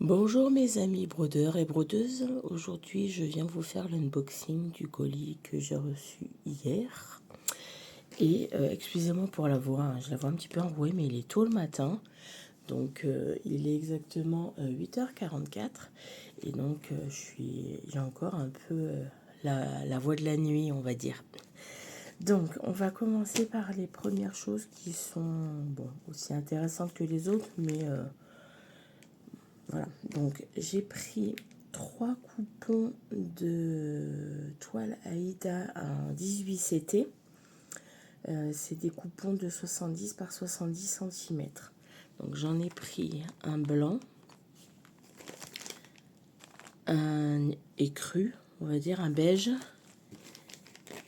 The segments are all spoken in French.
Bonjour mes amis brodeurs et brodeuses, aujourd'hui je viens vous faire l'unboxing du colis que j'ai reçu hier. Et excusez-moi pour la voix, hein, je la vois un petit peu enrouée mais il est tôt le matin. Donc il est exactement 8h44 et donc j'ai encore un peu la voix de la nuit, on va dire. Donc on va commencer par les premières choses qui sont aussi intéressantes que les autres, mais voilà. Donc j'ai pris 3 coupons de toile Aïda en 18 CT. C'est des coupons de 70 par 70 cm. Donc j'en ai pris un blanc, un écru, on va dire un beige,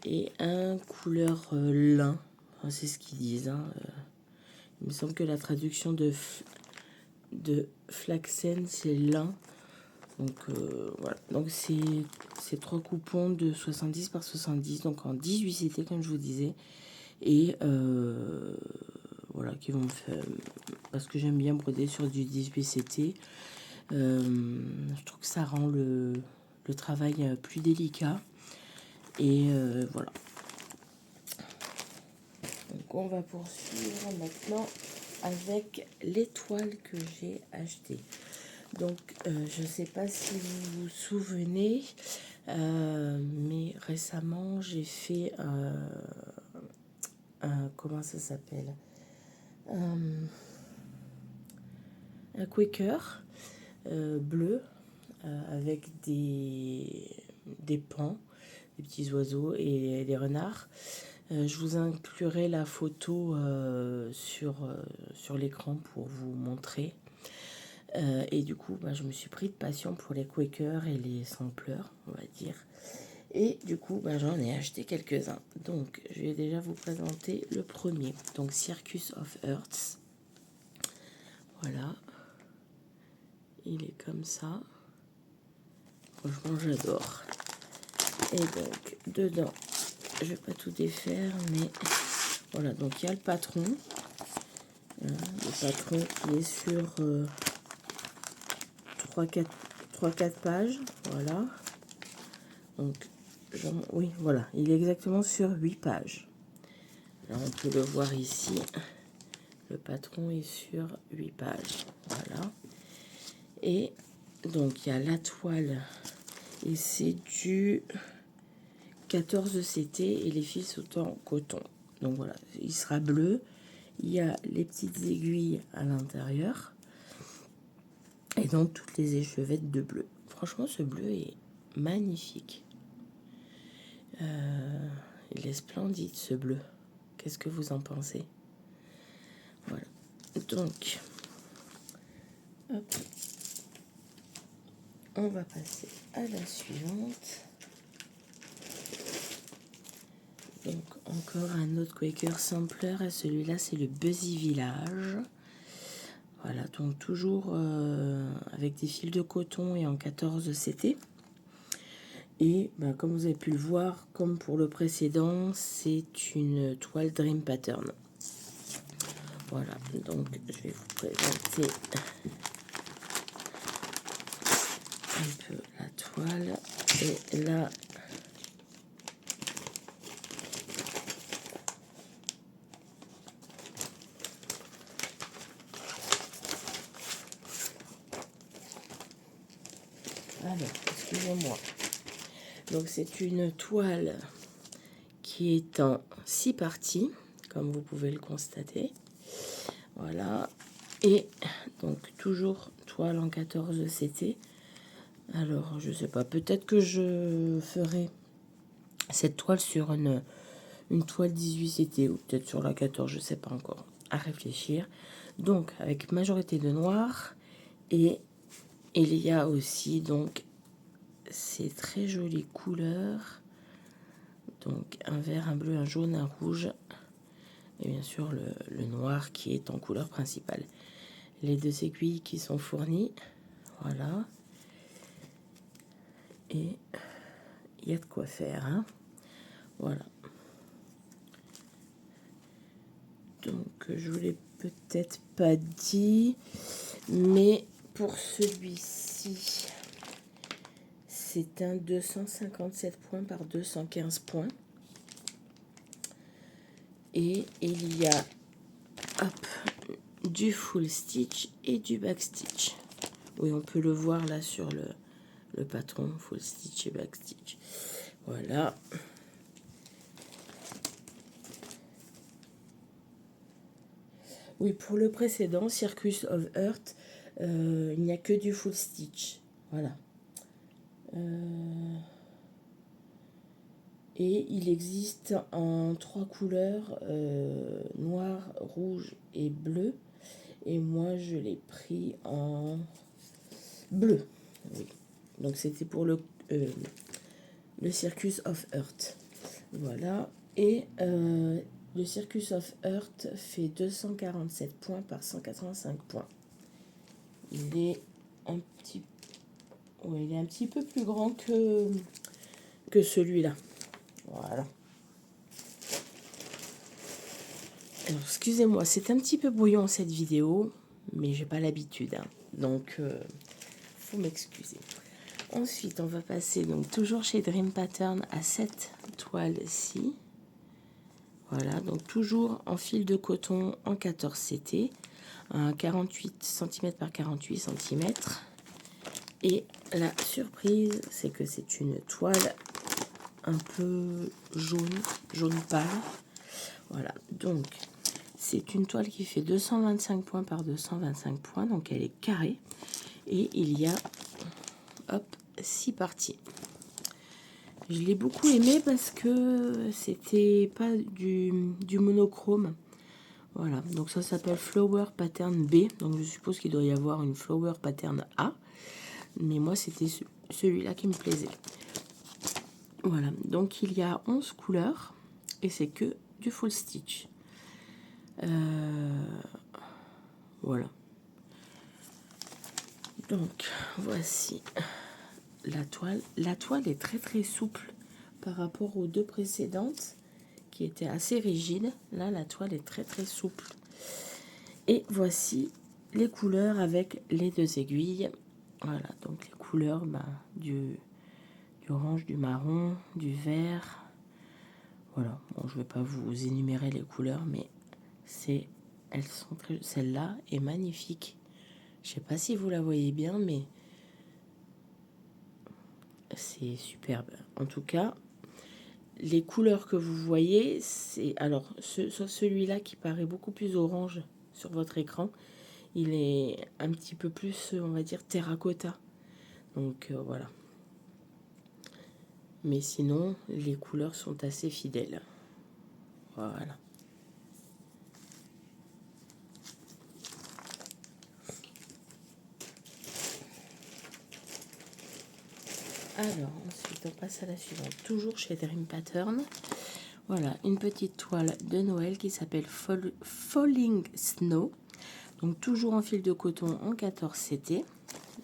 et un couleur lin. Enfin, c'est ce qu'ils disent. Hein. Il me semble que la traduction de flaxen, c'est lin. Donc voilà, donc c'est 3 coupons de 70 par 70, donc en 18 CT comme je vous disais. Et voilà, qui vont me faire, parce que j'aime bien broder sur du 18 CT. Je trouve que ça rend le travail plus délicat. Et voilà. Donc on va poursuivre maintenant avec les toiles que j'ai achetées. Donc je ne sais pas si vous vous souvenez, mais récemment j'ai fait comment ça s'appelle, un Quaker bleu avec des paons, des petits oiseaux et des renards. Je vous inclurai la photo sur l'écran pour vous montrer. Et du coup, je me suis pris de passion pour les Quakers et les sampleurs, on va dire. Et du coup, j'en ai acheté quelques-uns. Donc, je vais déjà vous présenter le premier. Donc, Circus of Earths. Voilà. Il est comme ça. Franchement, j'adore. Et donc, dedans, je vais pas tout défaire, mais voilà. Donc, il y a le patron. Voilà, le patron qui est sur 3-4 pages. Voilà. Donc, oui, voilà. Il est exactement sur 8 pages. Là, on peut le voir ici. Le patron est sur 8 pages. Voilà. Et donc, il y a la toile. Et c'est du 14 CT et les fils sont en coton. Donc voilà, il sera bleu. Il y a les petites aiguilles à l'intérieur. Et donc, toutes les échevettes de bleu. Franchement, ce bleu est magnifique. Il est splendide, ce bleu. Qu'est-ce que vous en pensez? Voilà. Donc, hop. On va passer à la suivante. Donc, encore un autre Quaker Sampler. Et celui-là, c'est le Buzzy Village. Voilà, donc toujours avec des fils de coton et en 14 CT. Et comme vous avez pu le voir, comme pour le précédent, c'est une toile Dream Pattern. Voilà, donc je vais vous présenter un peu la toile. Et là, alors, excusez-moi. Donc c'est une toile qui est en 6 parties, comme vous pouvez le constater. Voilà. Et donc toujours toile en 14 CT. Alors, je sais pas, peut-être que je ferai cette toile sur une toile 18 CT ou peut-être sur la 14, je sais pas encore, à réfléchir. Donc, avec majorité de noir. Et il y a aussi donc ces très jolies couleurs. Donc, un vert, un bleu, un jaune, un rouge. Et bien sûr, le noir qui est en couleur principale. Les 2 aiguilles qui sont fournies. Voilà. Et il y a de quoi faire, hein. Voilà. Donc, je vous l'ai peut-être pas dit, mais pour celui-ci, c'est un 257 points par 215 points. Et il y a du full stitch et du back stitch. Oui, on peut le voir là sur le patron, full stitch et back stitch. Voilà. Oui, pour le précédent, Circus of Earth, il n'y a que du full stitch. Voilà. Et il existe en 3 couleurs, noir, rouge et bleu. Et moi, je l'ai pris en bleu. Oui. Donc, c'était pour le Circus of Earth. Voilà. Et le Circus of Earth fait 247 points par 185 points. Il est un petit peu plus grand que celui-là. Voilà. Alors, excusez-moi, c'est un petit peu brouillon cette vidéo, mais j'ai pas l'habitude, hein. Donc, faut m'excuser. Ensuite, on va passer donc toujours chez Dream Pattern à cette toile-ci. Voilà, donc toujours en fil de coton en 14 CT, un 48 cm par 48 cm. Et la surprise, c'est que c'est une toile un peu jaune pâle. Voilà, donc c'est une toile qui fait 225 points par 225 points, donc elle est carrée. Et il y a, 6 parties. Je l'ai beaucoup aimé parce que c'était pas du monochrome. Voilà, donc ça s'appelle Flower Pattern B. Donc je suppose qu'il doit y avoir une Flower Pattern A. Mais moi, c'était celui-là qui me plaisait. Voilà, donc il y a 11 couleurs et c'est que du full stitch. Voilà. Donc, voici la toile. La toile est très très souple par rapport aux deux précédentes qui étaient assez rigides. Là, la toile est très très souple. Et voici les couleurs avec les deux aiguilles. Voilà, donc les couleurs du orange, du marron, du vert. Voilà, bon, je ne vais pas vous énumérer les couleurs, mais elles sont très... Celle-là est magnifique. Je ne sais pas si vous la voyez bien, mais c'est superbe. En tout cas, les couleurs que vous voyez, c'est... Alors, celui-là qui paraît beaucoup plus orange sur votre écran, il est un petit peu plus, on va dire, terracotta. Donc, voilà. Mais sinon, les couleurs sont assez fidèles. Voilà. Alors, ensuite, on passe à la suivante. Toujours chez Dream Pattern. Voilà, une petite toile de Noël qui s'appelle Falling Snow. Donc, toujours en fil de coton en 14 CT.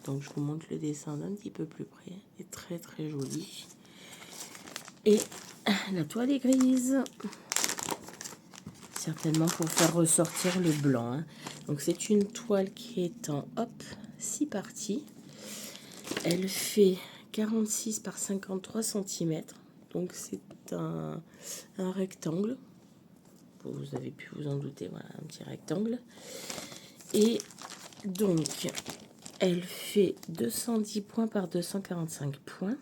Donc, je vous montre le dessin d'un petit peu plus près. Il est très, très joli. Et la toile est grise. Certainement pour faire ressortir le blanc, hein. Donc, c'est une toile qui est en 6 parties. Elle fait 46 par 53 cm. Donc, c'est un rectangle. Vous avez pu vous en douter, voilà, un petit rectangle. Et donc, elle fait 210 points par 245 points.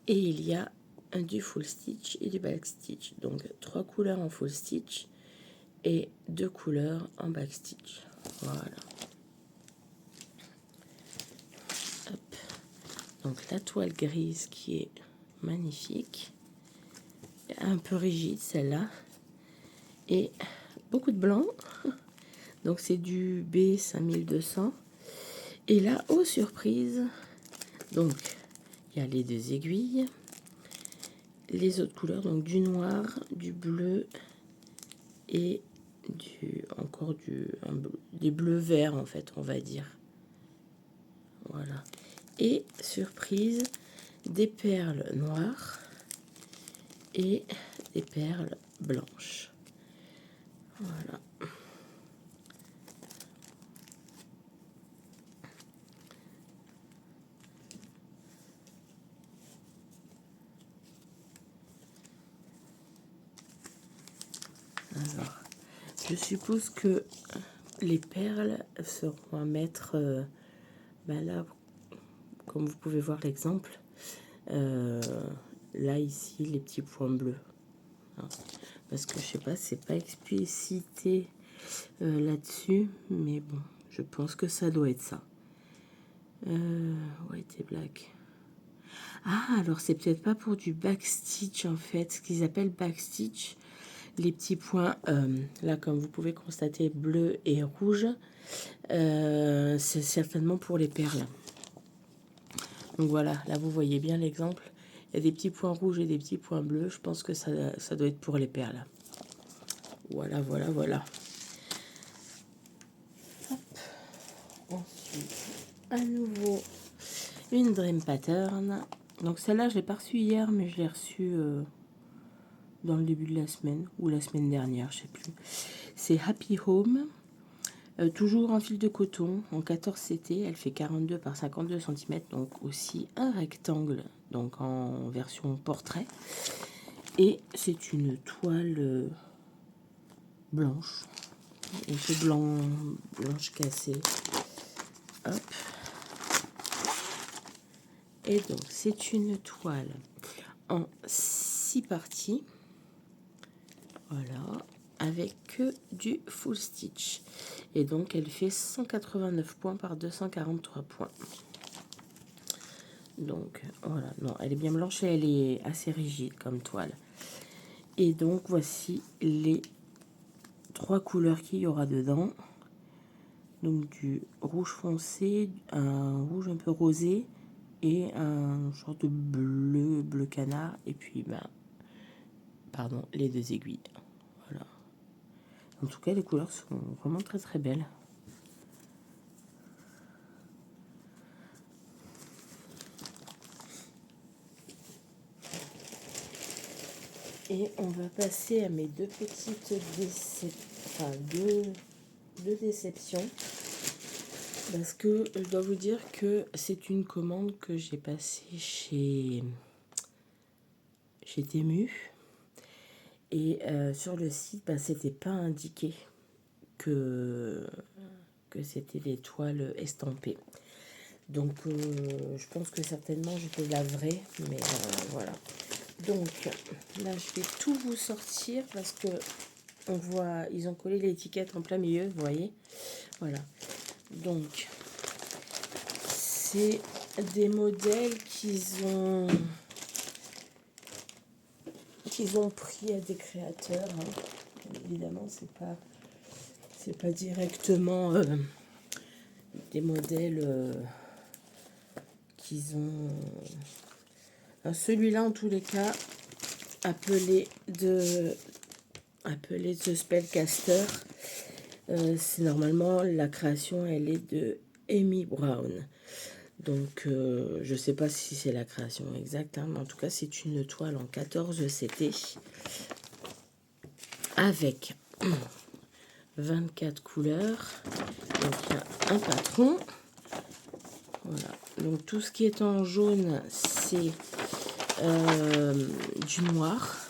Et il y a du full stitch et du back stitch. Donc, 3 couleurs en full stitch et 2 couleurs en back stitch. Voilà. Hop. Donc, la toile grise qui est magnifique. Un peu rigide, celle-là. Et beaucoup de blanc. Donc, c'est du B5200. Et là, aux surprises, donc, il y a les deux aiguilles. Les autres couleurs, donc du noir, du bleu et des bleus verts, en fait, on va dire. Voilà. Et, surprise, des perles noires et des perles blanches. Voilà. Alors, je suppose que les perles seront à mettre là, comme vous pouvez voir l'exemple. Là, ici, les petits points bleus. Hein. Parce que je sais pas, c'est pas explicité là-dessus, mais bon, je pense que ça doit être ça. White et black. Ah, alors c'est peut-être pas pour du backstitch en fait, ce qu'ils appellent backstitch. Les petits points, là comme vous pouvez constater, bleu et rouge, c'est certainement pour les perles. Donc voilà, là vous voyez bien l'exemple. Il y a des petits points rouges et des petits points bleus. Je pense que ça doit être pour les perles. Voilà, voilà, voilà. Hop. Ensuite, à nouveau, une Dream Pattern. Donc celle-là, je l'ai pas reçue hier, mais je l'ai reçue dans le début de la semaine, ou la semaine dernière, je sais plus. C'est Happy Home. Toujours en fil de coton, en 14 CT. Elle fait 42 par 52 cm, donc aussi un rectangle, donc en version portrait. Et c'est une toile blanche. Un peu blanche cassée. Hop. Et donc, c'est une toile en 6 parties. Voilà. Avec que du full stitch. Et donc, elle fait 189 points par 243 points. Donc, voilà. Non, elle est bien blanche et elle est assez rigide comme toile. Et donc, voici les 3 couleurs qu'il y aura dedans. Donc, du rouge foncé, un rouge un peu rosé et un genre de bleu canard. Et puis, pardon, les 2 aiguilles. Voilà. En tout cas, les couleurs sont vraiment très très belles. Et on va passer à mes deux petites deux déceptions. Parce que je dois vous dire que c'est une commande que j'ai passée chez Temu. Et sur le site, c'était pas indiqué que c'était des toiles estampées. Donc je pense que certainement je te laverai, mais voilà. Donc là je vais tout vous sortir parce que on voit, ils ont collé l'étiquette en plein milieu, vous voyez. Voilà. Donc c'est des modèles qu'ils ont pris à des créateurs. Hein. Évidemment, c'est pas directement des modèles qu'ils ont. Celui-là, en tous les cas, appelé The Spellcaster. C'est normalement la création, elle est de Amy Brown. Donc, je sais pas si c'est la création exacte, hein, mais en tout cas, c'est une toile en 14 CT avec 24 couleurs. Donc, il y a un patron. Voilà. Donc, tout ce qui est en jaune, c'est du noir.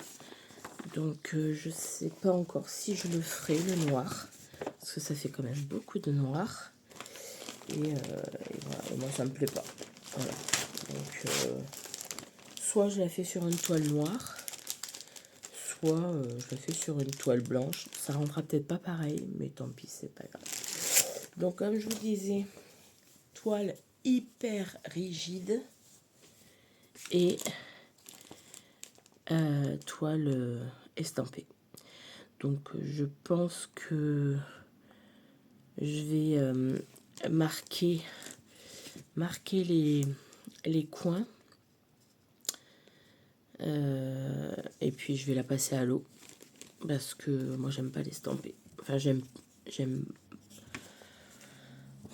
Donc, je sais pas encore si je le ferai, le noir. Parce que ça fait quand même beaucoup de noir. Et voilà, moi ça me plaît pas. Voilà. Donc soit je la fais sur une toile noire, soit je la fais sur une toile blanche. Ça rendra peut-être pas pareil, mais tant pis, c'est pas grave. Donc comme je vous disais, toile hyper rigide et toile estampée. Donc je pense que je vais marquer les coins et puis je vais la passer à l'eau parce que moi j'aime pas l'estamper. Enfin j'aime ouais,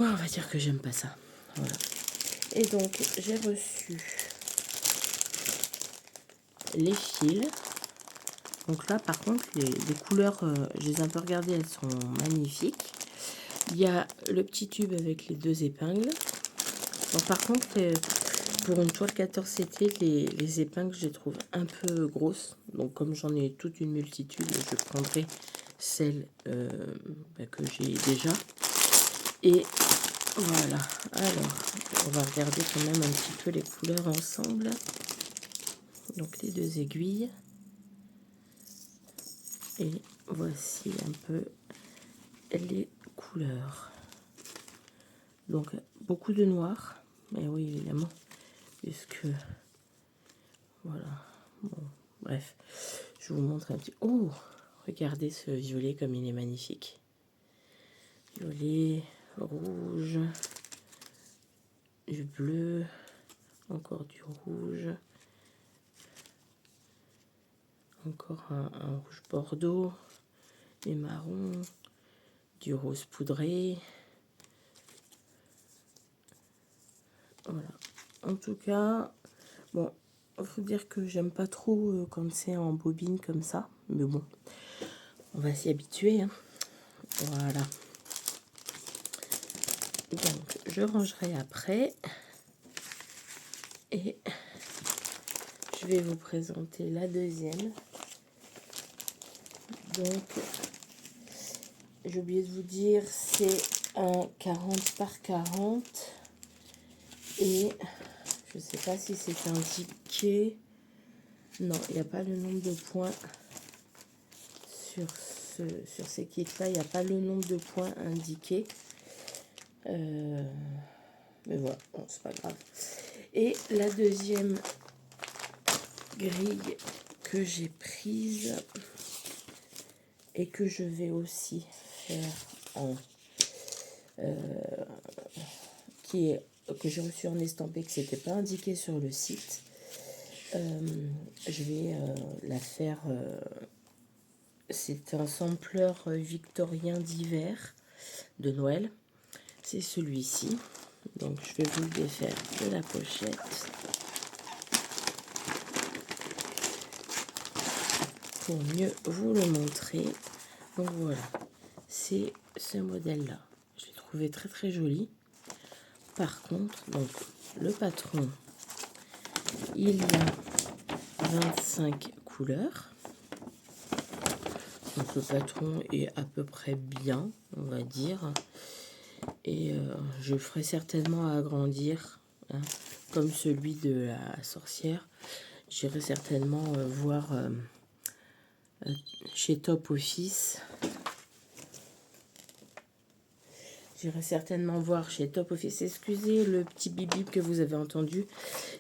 on va dire que j'aime pas ça. Voilà. Et donc j'ai reçu les fils. Donc là par contre les couleurs, je les ai un peu regardées, elles sont magnifiques. Il y a le petit tube avec les 2 épingles. Bon, par contre, pour une toile 14 CT, les épingles, je les trouve un peu grosses. Donc, comme j'en ai toute une multitude, je prendrai celles que j'ai déjà. Et voilà, alors on va regarder quand même un petit peu les couleurs ensemble. Donc les 2 aiguilles. Et voici un peu les couleurs. Donc beaucoup de noir, mais oui évidemment, puisque voilà, bon, bref, je vous montre un petit... Oh, regardez ce violet comme il est magnifique. Violet, rouge, du bleu, encore du rouge, encore un rouge bordeaux, des marrons, du rose poudré. Voilà. En tout cas, bon, il faut dire que j'aime pas trop quand c'est en bobine comme ça, mais bon, on va s'y habituer, hein. Voilà. Donc, je rangerai après. Et je vais vous présenter la deuxième. Donc, j'ai oublié de vous dire, c'est un 40 par 40. Et je ne sais pas si c'est indiqué. Non, il n'y a pas le nombre de points sur ces kits-là. Il n'y a pas le nombre de points indiqué. Mais voilà, bon, c'est pas grave. Et la deuxième grille que j'ai prise et que je vais aussi faire en que j'ai reçu en estampé, que c'était pas indiqué sur le site. Je vais la faire. C'est un sampleur victorien d'hiver de Noël. C'est celui-ci. Donc je vais vous le défaire de la pochette pour mieux vous le montrer. Donc voilà, c'est ce modèle-là. Je l'ai trouvé très très joli. Par contre, donc le patron, il y a 25 couleurs. Donc le patron est à peu près bien, on va dire. Et je ferai certainement agrandir, hein, comme celui de la sorcière. J'irai certainement voir chez Top Office. J'irai certainement voir chez Top Office. Excusez le petit bip bip que vous avez entendu.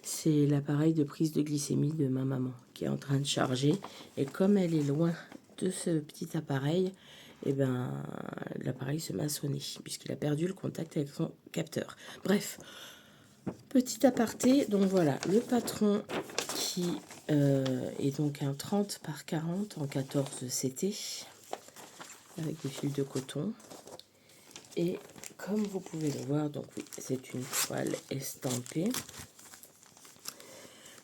C'est l'appareil de prise de glycémie de ma maman qui est en train de charger. Et comme elle est loin de ce petit appareil, et ben l'appareil se met à sonner puisqu'il a perdu le contact avec son capteur. Bref, petit aparté. Donc voilà, le patron qui est donc un 30 par 40 en 14 CT avec des fils de coton. Et comme vous pouvez le voir, donc oui, c'est une toile estampée.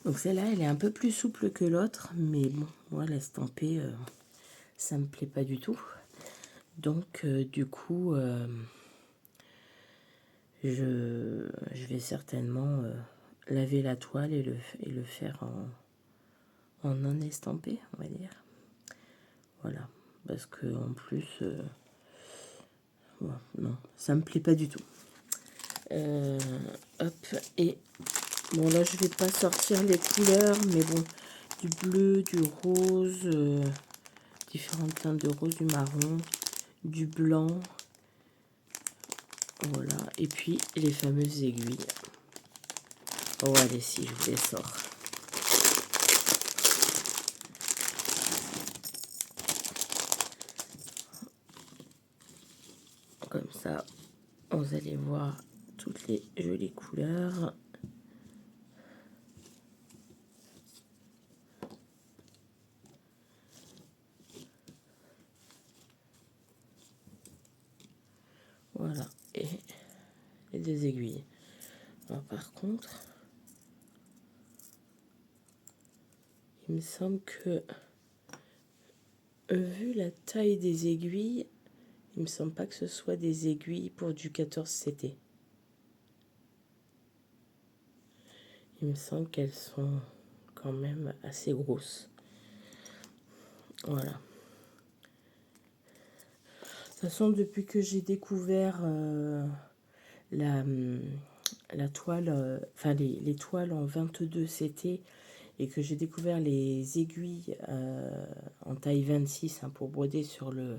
Donc celle-là, elle est un peu plus souple que l'autre, mais bon, moi l'estampée, ça me plaît pas du tout. Donc du coup, je vais certainement laver la toile et le faire en non estampé, on va dire. Voilà, parce que en plus, bon, non, ça me plaît pas du tout. Hop, et bon là je vais pas sortir les couleurs, mais bon, du bleu, du rose, différentes teintes de rose, du marron, du blanc, voilà, et puis les fameuses aiguilles. Oh allez, si je vous les sors. Comme ça, vous allez voir toutes les jolies couleurs. Voilà, et les 2 aiguilles. Alors, par contre, il me semble que, vu la taille des aiguilles, il me semble pas que ce soit des aiguilles pour du 14 CT. Il me semble qu'elles sont quand même assez grosses. Voilà. façon, depuis que j'ai découvert la, la toile, enfin les toiles en 22 CT et que j'ai découvert les aiguilles en taille 26 hein, pour broder sur le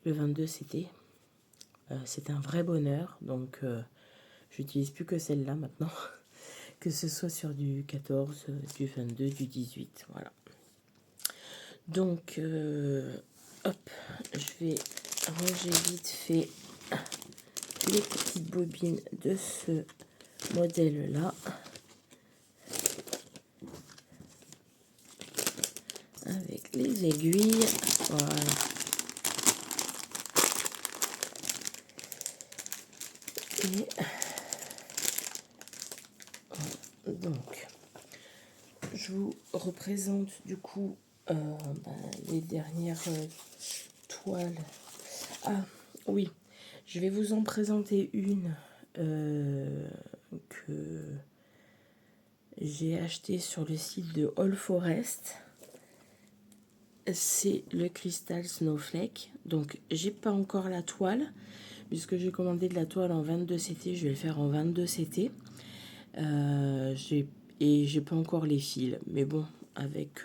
22 CT, c'est un vrai bonheur. Donc, j'utilise plus que celle-là maintenant, que ce soit sur du 14, du 22, du 18, voilà. Donc, hop, je vais ranger vite fait les petites bobines de ce modèle-là. Avec les aiguilles, voilà. Et donc, je vous représente du coup les dernières toiles. Ah oui, je vais vous en présenter une que j'ai achetée sur le site de All Forest. C'est le Crystal Snowflake. Donc, j'ai pas encore la toile, puisque j'ai commandé de la toile en 22 CT. Je vais le faire en 22 CT. J'ai pas encore les fils. Mais bon, avec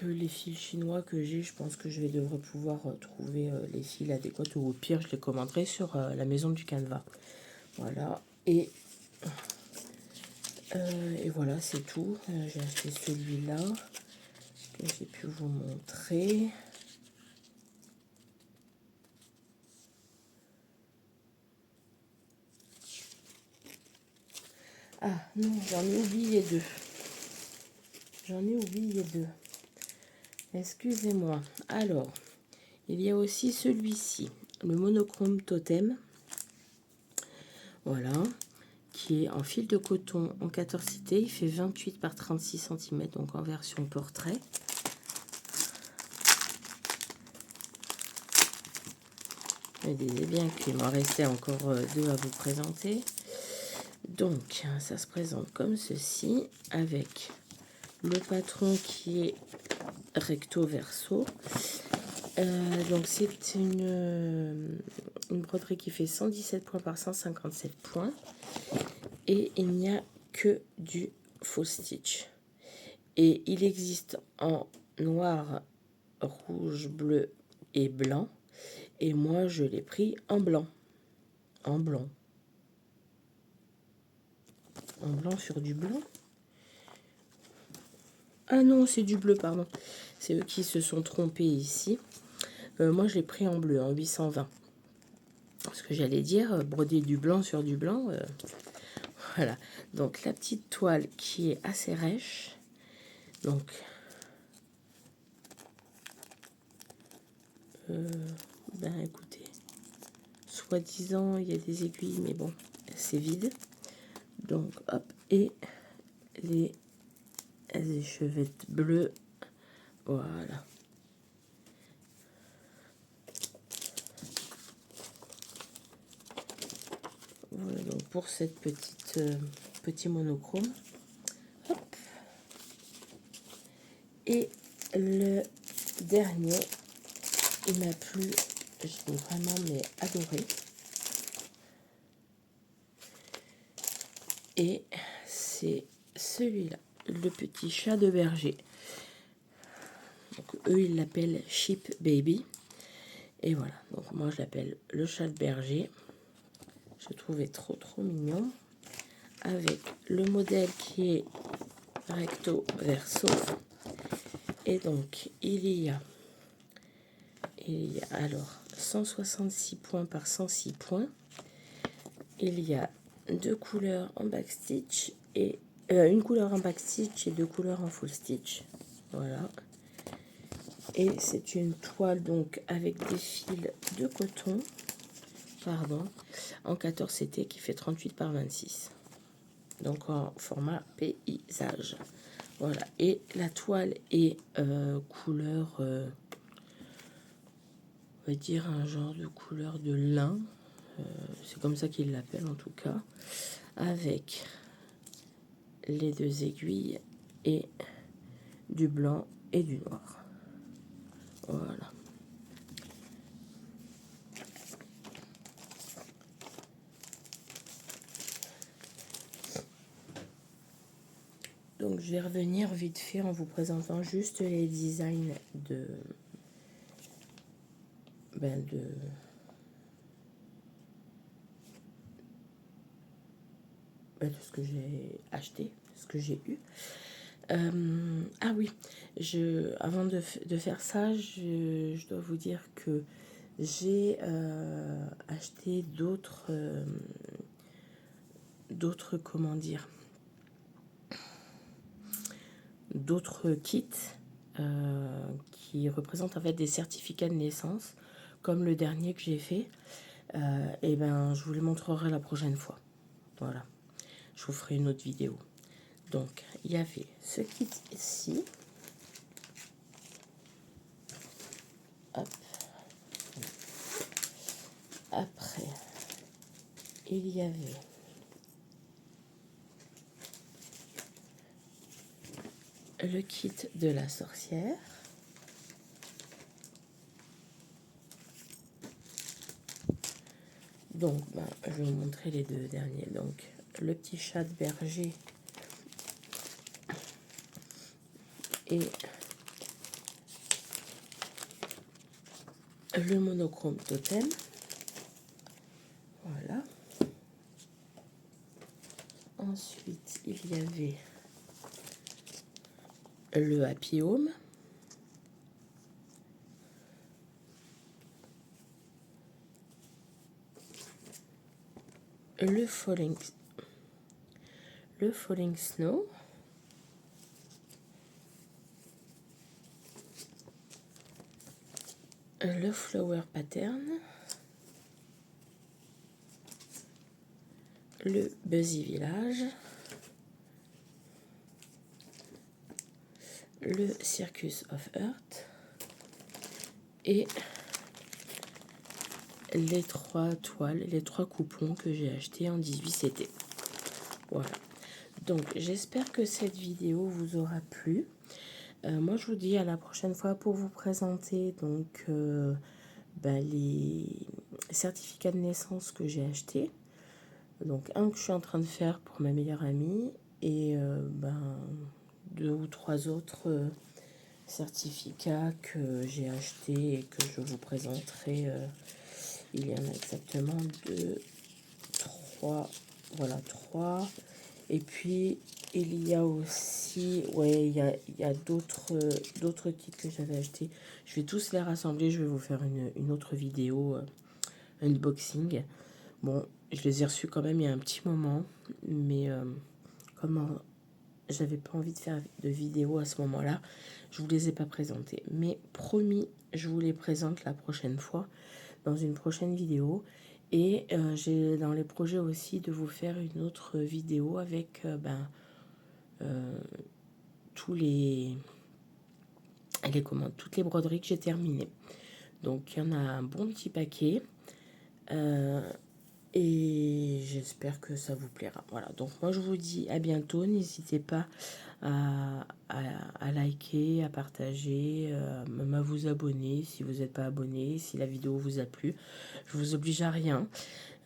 les fils chinois que j'ai, je pense que je vais devoir pouvoir trouver les fils adéquats. Ou au pire, je les commanderai sur la maison du Canva. Voilà. Et voilà, c'est tout. J'ai acheté celui-là que j'ai pu vous montrer. Ah non, j'en ai oublié deux. Excusez-moi. Alors, il y a aussi celui-ci, le monochrome totem. Voilà, qui est en fil de coton en 14 cités. Il fait 28 par 36 cm, donc en version portrait. Je me disais bien qu'il m'en restait encore deux à vous présenter. Donc, ça se présente comme ceci, avec le patron qui est recto verso. Donc c'est une broderie qui fait 117 points par 157 points et il n'y a que du faux stitch. Et il existe en noir, rouge, bleu et blanc. Et moi je l'ai pris en blanc. En blanc sur du blanc. Ah non, c'est du bleu, pardon. C'est eux qui se sont trompés ici. Moi, je l'ai pris en bleu, en 820. Ce que j'allais dire, broder du blanc sur du blanc. Voilà. Donc, la petite toile qui est assez rêche. Donc, ben écoutez, soi-disant, il y a des aiguilles, mais bon, c'est vide. Donc, hop, et les échevettes bleues. Voilà. Voilà donc pour cette petit monochrome. Hop. Et le dernier, il m'a plu, j'ai vraiment mais adoré. Et c'est celui-là, le petit chat de berger. Donc eux ils l'appellent Sheep Baby. Et voilà, donc moi je l'appelle le chat de berger. Je trouvais trop mignon. Avec le modèle qui est recto verso. Et donc il y a alors 166 points par 106 points. Il y a deux couleurs en backstitch et une couleur en backstitch et deux couleurs en full stitch. Voilà. Et c'est une toile donc avec des fils de coton, pardon, en 14 CT qui fait 38 par 26. Donc en format paysage. Voilà. Et la toile est couleur, on va dire un genre de couleur de lin. C'est comme ça qu'ils l'appellent en tout cas. Avec les deux aiguilles et du blanc et du noir. Voilà. Donc je vais revenir vite fait en vous présentant juste les designs de ce que j'ai acheté, ce que j'ai eu. Ah oui, avant de faire ça, je dois vous dire que j'ai acheté comment dire, d'autres kits qui représentent en fait des certificats de naissance, comme le dernier que j'ai fait. Et ben, je vous les montrerai la prochaine fois. Voilà, je vous ferai une autre vidéo. Donc, il y avait ce kit ici. Hop. Après, il y avait le kit de la sorcière. Donc, je vais vous montrer les deux derniers. Donc, le petit chat de berger et le monochrome totem. Voilà. Ensuite, il y avait le Happy Home. Le Falling Snow. Le Flower Pattern. Le Buzzy Village. Le Circus of Earth. Et les 3 toiles, les 3 coupons que j'ai achetés en 18CT. Voilà. Donc, j'espère que cette vidéo vous aura plu. Moi, je vous dis à la prochaine fois pour vous présenter donc les certificats de naissance que j'ai achetés. Donc, un que je suis en train de faire pour ma meilleure amie et 2 ou 3 autres certificats que j'ai achetés et que je vous présenterai. Il y en a exactement 2, 3, voilà 3. Et puis il y a aussi, ouais, il y a d'autres kits que j'avais achetés. Je vais tous les rassembler, je vais vous faire une autre vidéo unboxing. Bon, je les ai reçus quand même il y a un petit moment, mais comme j'avais pas envie de faire de vidéo à ce moment-là, je vous les ai pas présentés. Mais promis, je vous les présente la prochaine fois, dans une prochaine vidéo. Et j'ai dans les projets aussi de vous faire une autre vidéo avec toutes les toutes les broderies que j'ai terminées. Donc il y en a un bon petit paquet. Et j'espère que ça vous plaira. Voilà, donc moi je vous dis à bientôt. N'hésitez pas à liker, à partager, même à vous abonner si vous n'êtes pas abonné, si la vidéo vous a plu. Je vous oblige à rien.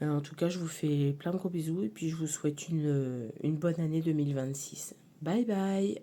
En tout cas, je vous fais plein de gros bisous et puis je vous souhaite une bonne année 2026. Bye bye!